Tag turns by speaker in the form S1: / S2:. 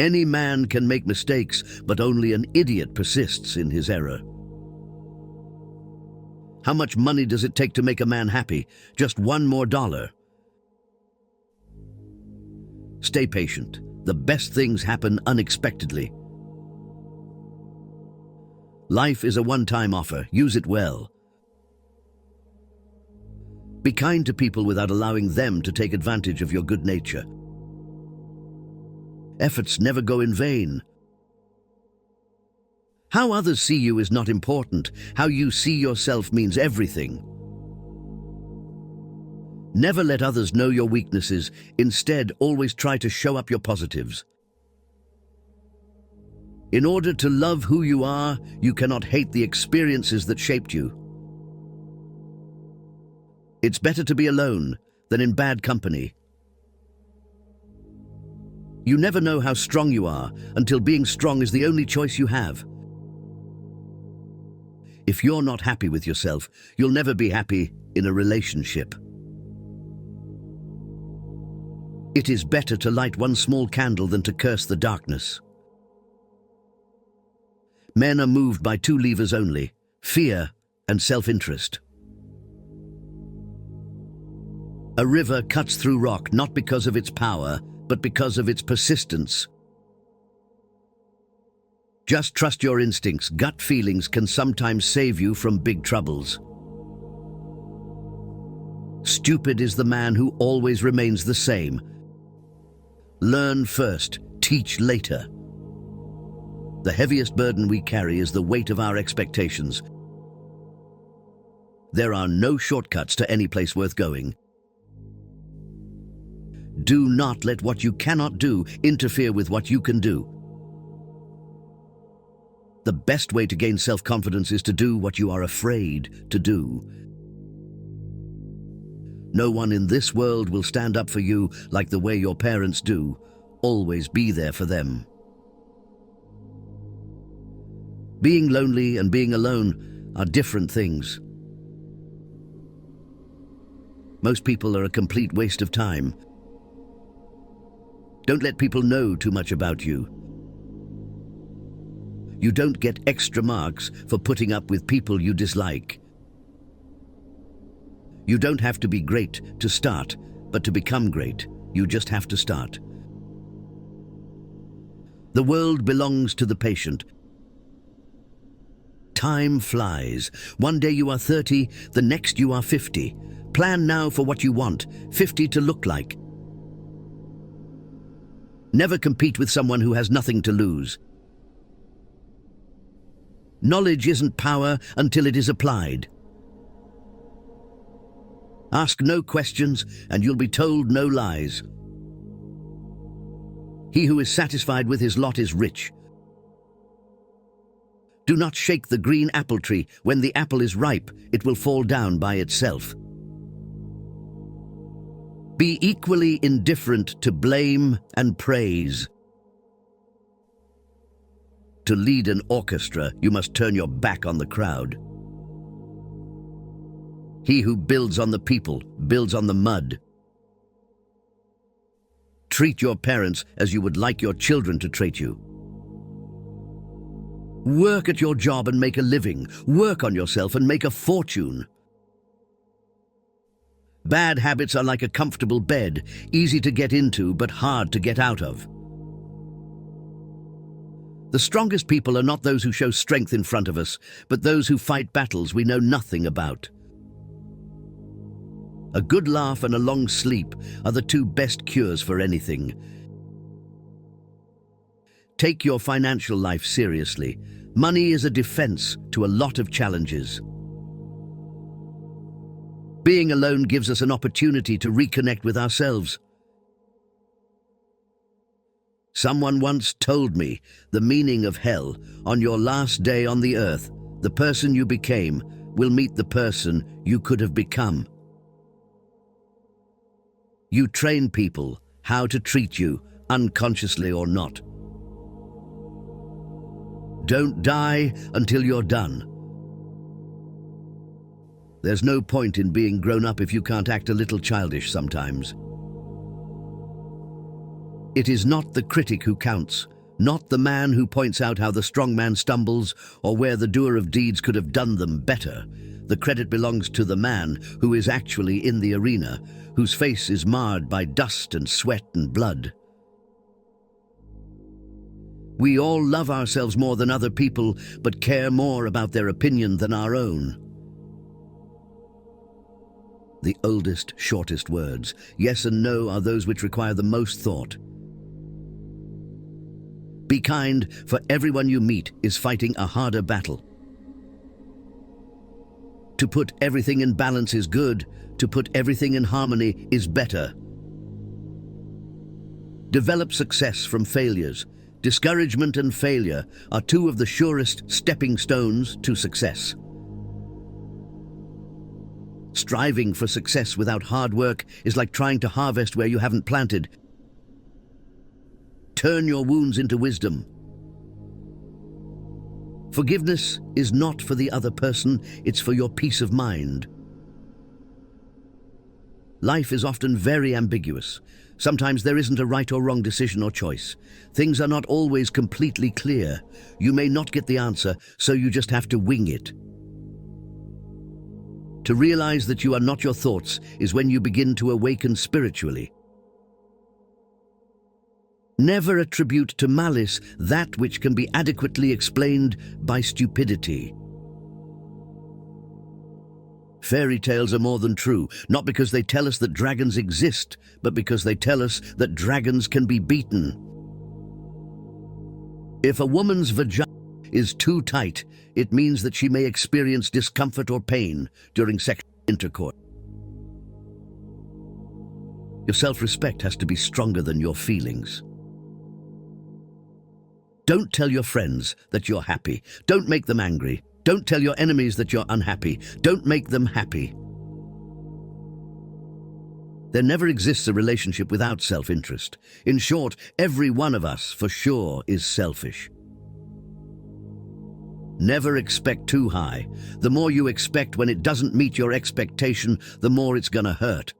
S1: Any man can make mistakes, but only an idiot persists in his error. How much money does it take to make a man happy? Just $1 more. Stay patient. The best things happen unexpectedly. Life is a one-time offer. Use it well. Be kind to people without allowing them to take advantage of your good nature. Efforts never go in vain. How others see you is not important. How you see yourself means everything. Never let others know your weaknesses. Instead, always try to show up your positives. In order to love who you are, you cannot hate the experiences that shaped you. It's better to be alone than in bad company. You never know how strong you are until being strong is the only choice you have. If you're not happy with yourself, you'll never be happy in a relationship. It is better to light one small candle than to curse the darkness. Men are moved by two levers only: fear and self-interest. A river cuts through rock not because of its power, but because of its persistence. Just trust your instincts. Gut feelings can sometimes save you from big troubles. Stupid is the man who always remains the same. Learn first, teach later. The heaviest burden we carry is the weight of our expectations. There are no shortcuts to any place worth going. Do not let what you cannot do interfere with what you can do. The best way to gain self-confidence is to do what you are afraid to do. No one in this world will stand up for you like the way your parents do. Always be there for them. Being lonely and being alone are different things. Most people are a complete waste of time. Don't let people know too much about you. You don't get extra marks for putting up with people you dislike. You don't have to be great to start, but to become great, you just have to start. The world belongs to the patient. Time flies. One day you are 30, the next you are 50. Plan now for what you want 50 to look like. Never compete with someone who has nothing to lose. Knowledge isn't power until it is applied. Ask no questions and you'll be told no lies. He who is satisfied with his lot is rich. Do not shake the green apple tree. When the apple is ripe, it will fall down by itself. Be equally indifferent to blame and praise. To lead an orchestra, you must turn your back on the crowd. He who builds on the people builds on the mud. Treat your parents as you would like your children to treat you. Work at your job and make a living. Work on yourself and make a fortune. Bad habits are like a comfortable bed, easy to get into but hard to get out of. The strongest people are not those who show strength in front of us, but those who fight battles we know nothing about. A good laugh and a long sleep are the two best cures for anything. Take your financial life seriously. Money is a defense to a lot of challenges. Being alone gives us an opportunity to reconnect with ourselves. Someone once told me the meaning of hell: on your last day on the earth, the person you became will meet the person you could have become. You train people how to treat you, unconsciously or not. Don't die until you're done. There's no point in being grown up if you can't act a little childish sometimes. It is not the critic who counts, not the man who points out how the strong man stumbles or where the doer of deeds could have done them better. The credit belongs to the man who is actually in the arena, whose face is marred by dust and sweat and blood. We all love ourselves more than other people, but care more about their opinion than our own. The oldest, shortest words, yes and no, are those which require the most thought. Be kind, for everyone you meet is fighting a harder battle. To put everything in balance is good, to put everything in harmony is better. Develop success from failures. Discouragement and failure are two of the surest stepping stones to success. Striving for success without hard work is like trying to harvest where you haven't planted. Turn your wounds into wisdom. Forgiveness is not for the other person, it's for your peace of mind. Life is often very ambiguous. Sometimes there isn't a right or wrong decision or choice. Things are not always completely clear. You may not get the answer, so you just have to wing it. To realize that you are not your thoughts is when you begin to awaken spiritually. Never attribute to malice that which can be adequately explained by stupidity. Fairy tales are more than true, not because they tell us that dragons exist, but because they tell us that dragons can be beaten. If a woman's vagina is too tight, it means that she may experience discomfort or pain during sexual intercourse. Your self-respect has to be stronger than your feelings. Don't tell your friends that you're happy. Don't make them angry. Don't tell your enemies that you're unhappy. Don't make them happy. There never exists a relationship without self-interest. In short, every one of us, for sure, is selfish. Never expect too high. The more you expect when it doesn't meet your expectation, the more it's gonna hurt.